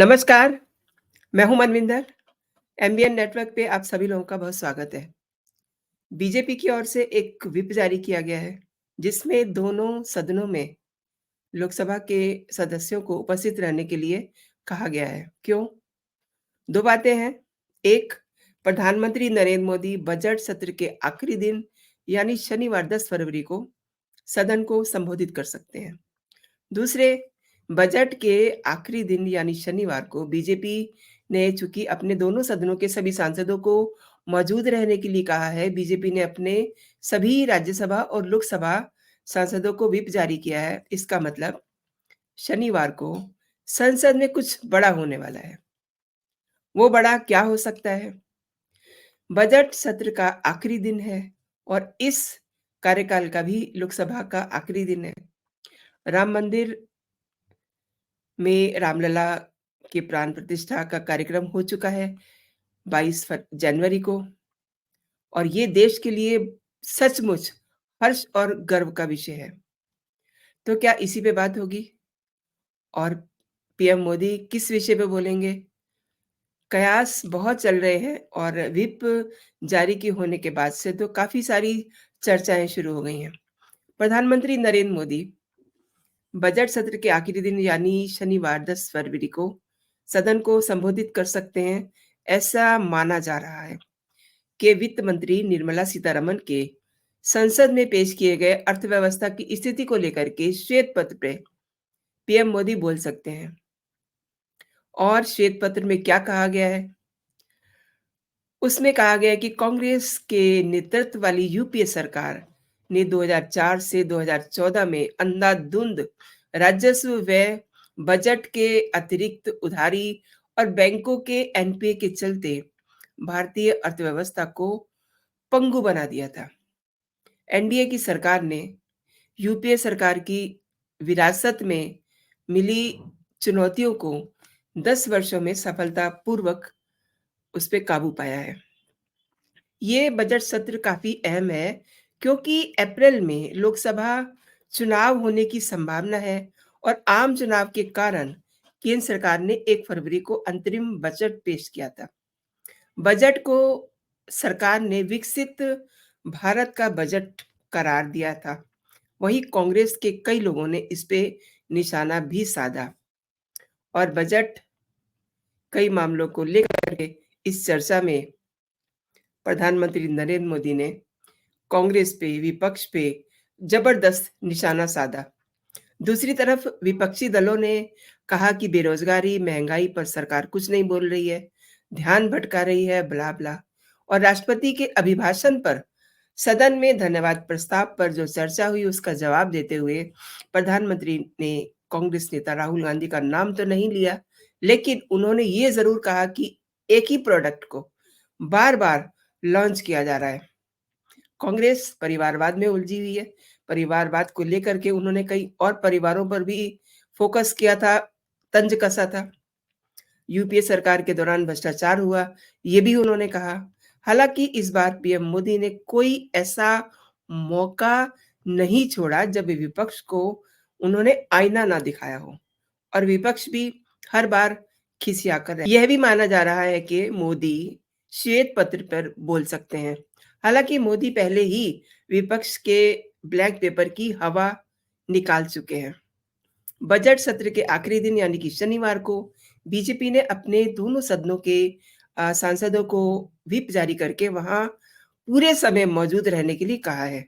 नमस्कार, मैं हूँ मनविंदर। एमबीएन नेटवर्क पे आप सभी लोगों का बहुत स्वागत है। बीजेपी की ओर से एक व्हिप जारी किया गया है, जिसमें दोनों सदनों में लोकसभा के सदस्यों को उपस्थित रहने के लिए कहा गया है। क्यों? 2 बातें हैं। एक, प्रधानमंत्री नरेंद्र मोदी बजट सत्र के आखिरी दिन यानी शनिवार 10 फरवरी को सदन को संबोधित कर सकते हैं। दूसरे, बजट के आखिरी दिन यानी शनिवार को बीजेपी ने चूँकि अपने दोनों सदनों के सभी सांसदों को मौजूद रहने के लिए कहा है, बीजेपी ने अपने सभी राज्यसभा और लोकसभा सांसदों को व्हिप जारी किया है। इसका मतलब शनिवार को संसद में कुछ बड़ा होने वाला है। वो बड़ा क्या हो सकता है? बजट सत्र का आखिरी दिन है और इस कार्यकाल का भी लोकसभा का आखिरी दिन है। राम मंदिर में रामलला के प्राण प्रतिष्ठा का कार्यक्रम हो चुका है 22 जनवरी को और ये देश के लिए सचमुच हर्ष और गर्व का विषय है। तो क्या इसी पे बात होगी? और पीएम मोदी किस विषय पे बोलेंगे? कयास बहुत चल रहे हैं और व्हिप जारी के होने के बाद से तो काफ़ी सारी चर्चाएँ शुरू हो गई हैं। प्रधानमंत्री नरेंद्र मोदी बजट सत्र के आखिरी दिन यानी शनिवार 10 फरवरी को सदन को संबोधित कर सकते हैं, ऐसा माना जा रहा है कि वित्त मंत्री निर्मला सीतारमण के संसद में पेश किए गए अर्थव्यवस्था की स्थिति को लेकर के श्वेत पत्र पे पीएम मोदी बोल सकते हैं। और श्वेत पत्र में क्या कहा गया है? उसमें कहा गया है कि कांग्रेस के नेतृत्व वाली यूपीए सरकार ने 2004 से 2014 में अंधाधुंध राजस्व व्यय, बजट के अतिरिक्त उधारी और बैंकों के एनपीए के चलते भारतीय अर्थव्यवस्था को पंगु बना दिया था। एनडीए की सरकार ने यूपीए सरकार की विरासत में मिली चुनौतियों को 10 वर्षों में सफलतापूर्वक उस पे काबू पाया है। ये बजट सत्र काफ़ी अहम है क्योंकि अप्रैल में लोकसभा चुनाव होने की संभावना है और आम चुनाव के कारण केंद्र सरकार ने 1 फरवरी को अंतरिम बजट पेश किया था। बजट को सरकार ने विकसित भारत का बजट करार दिया था। वहीं कांग्रेस के कई लोगों ने इस पे निशाना भी साधा और बजट कई मामलों को लेकर के इस चर्चा में प्रधानमंत्री नरेंद्र मोदी ने कांग्रेस पे, विपक्ष पे जबरदस्त निशाना साधा। दूसरी तरफ विपक्षी दलों ने कहा कि बेरोजगारी, महंगाई पर सरकार कुछ नहीं बोल रही है, ध्यान भटका रही है, ब्ला-ब्ला। और राष्ट्रपति के अभिभाषण पर सदन में धन्यवाद प्रस्ताव पर जो चर्चा हुई, उसका जवाब देते हुए प्रधानमंत्री ने कांग्रेस नेता राहुल गांधी का नाम तो नहीं लिया, लेकिन उन्होंने ये ज़रूर कहा कि एक ही प्रोडक्ट को बार-बार लॉन्च किया जा रहा है। कांग्रेस परिवारवाद में उलझी हुई है। परिवारवाद को लेकर के उन्होंने कई और परिवारों पर भी फ़ोकस किया था, तंज कसा था। यूपीए सरकार के दौरान भ्रष्टाचार हुआ, ये भी उन्होंने कहा। हालाँकि इस बार पीएम मोदी ने कोई ऐसा मौका नहीं छोड़ा जब विपक्ष को उन्होंने आईना ना दिखाया हो और विपक्ष भी हर बार खिसिया कर रहे। यह भी माना जा रहा है कि मोदी श्वेत पत्र पर बोल सकते हैं। हालाँकि मोदी पहले ही विपक्ष के ब्लैक पेपर की हवा निकाल चुके हैं। बजट सत्र के आखिरी दिन यानी कि शनिवार को बीजेपी ने अपने दोनों सदनों के सांसदों को व्हिप जारी करके वहाँ पूरे समय मौजूद रहने के लिए कहा है।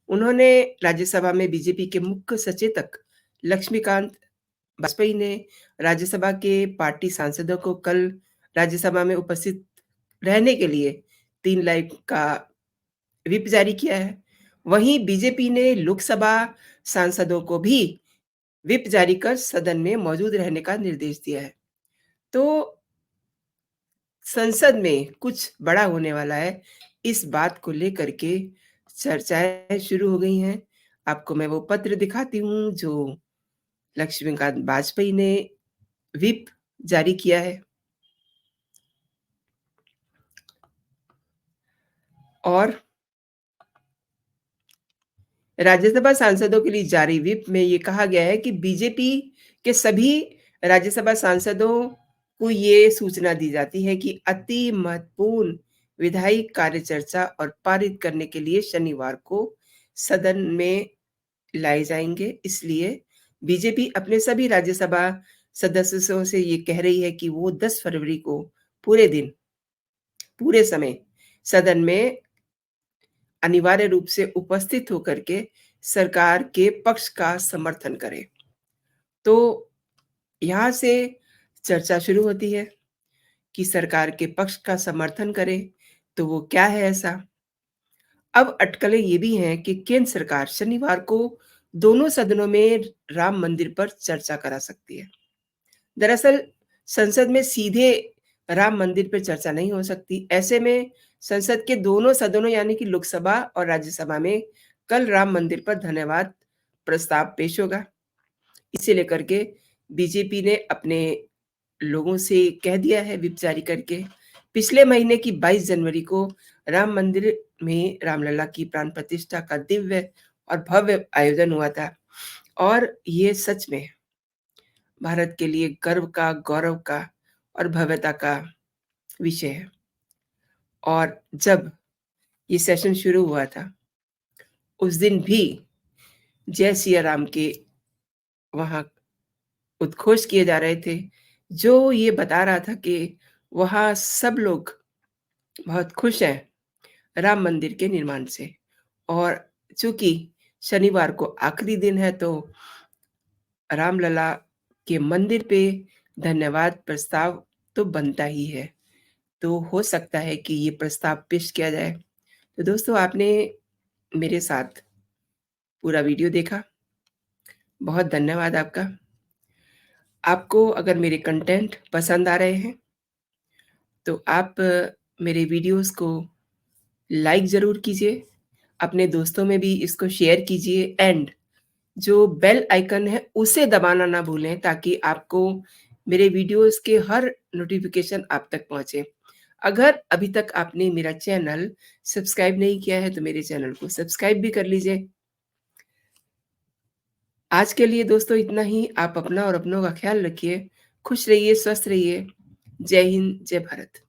उन्होंने राज्यसभा में बीजेपी के मुख्य सचेतक लक्ष्मीकांत वाजपेयी ने राज्यसभा के पार्टी सांसदों को कल राज्यसभा में उपस्थित रहने के लिए 3 लाइन का व्हिप जारी किया है। वहीं बीजेपी ने लोकसभा सांसदों को भी व्हिप जारी कर सदन में मौजूद रहने का निर्देश दिया है। तो संसद में कुछ बड़ा होने वाला है, इस बात को लेकर के चर्चाएँ शुरू हो गई हैं। आपको मैं वो पत्र दिखाती हूँ जो लक्ष्मीकांत वाजपेयी ने व्हिप जारी किया है। और राज्यसभा सांसदों के लिए जारी व्हिप में ये कहा गया है कि बीजेपी के सभी राज्यसभा सांसदों को ये सूचना दी जाती है कि अति महत्वपूर्ण विधायी कार्य चर्चा और पारित करने के लिए शनिवार को सदन में लाए जाएँगे। इसलिए बीजेपी अपने सभी राज्यसभा सदस्यों से ये कह रही है कि वो 10 फरवरी को पूरे दिन, पूरे समय सदन में अनिवार्य रूप से उपस्थित होकर के सरकार के पक्ष का समर्थन करें। तो यहाँ से चर्चा शुरू होती है कि सरकार के पक्ष का समर्थन करें, तो वो क्या है ऐसा? अब अटकलें ये भी हैं कि केंद्र सरकार शनिवार को दोनों सदनों में राम मंदिर पर चर्चा करा सकती है। दरअसल संसद में सीधे राम मंदिर पे चर्चा नहीं हो सकती। ऐसे में संसद के दोनों सदनों यानी कि लोकसभा और राज्यसभा में कल राम मंदिर पर धन्यवाद प्रस्ताव पेश होगा। इसे लेकर के बीजेपी ने अपने लोगों से कह दिया है व्हिप जारी करके। पिछले महीने की 22 जनवरी को राम मंदिर में रामलला की प्राण प्रतिष्ठा का दिव्य और भव्य आयोजन हुआ था और ये सच में भारत के लिए गर्व का, गौरव का और भव्यता का विषय है। और जब ये सेशन शुरू हुआ था, उस दिन भी जय सिया राम के वहाँ उद्घोष किए जा रहे थे, जो ये बता रहा था कि वहाँ सब लोग बहुत खुश हैं राम मंदिर के निर्माण से। और चूँकि शनिवार को आखिरी दिन है, तो रामलला के मंदिर पे धन्यवाद प्रस्ताव तो बनता ही है। तो हो सकता है कि ये प्रस्ताव पेश किया जाए। तो दोस्तों, आपने मेरे साथ पूरा वीडियो देखा। बहुत धन्यवाद आपका। आपको अगर मेरे कंटेंट पसंद आ रहे हैं, तो आप मेरे वीडियोज़ को लाइक ज़रूर कीजिए, अपने दोस्तों में भी इसको शेयर कीजिए एंड जो बेल आइकन है उसे दबाना ना भूलें, ताकि आपको मेरे वीडियोज़ के हर नोटिफ़िकेशन आप तक पहुँचे। अगर अभी तक आपने मेरा चैनल सब्सक्राइब नहीं किया है, तो मेरे चैनल को सब्सक्राइब भी कर लीजिए। आज के लिए दोस्तों इतना ही। आप अपना और अपनों का ख़्याल रखिए। खुश रहिए, स्वस्थ रहिए। जय हिंद, जय भारत।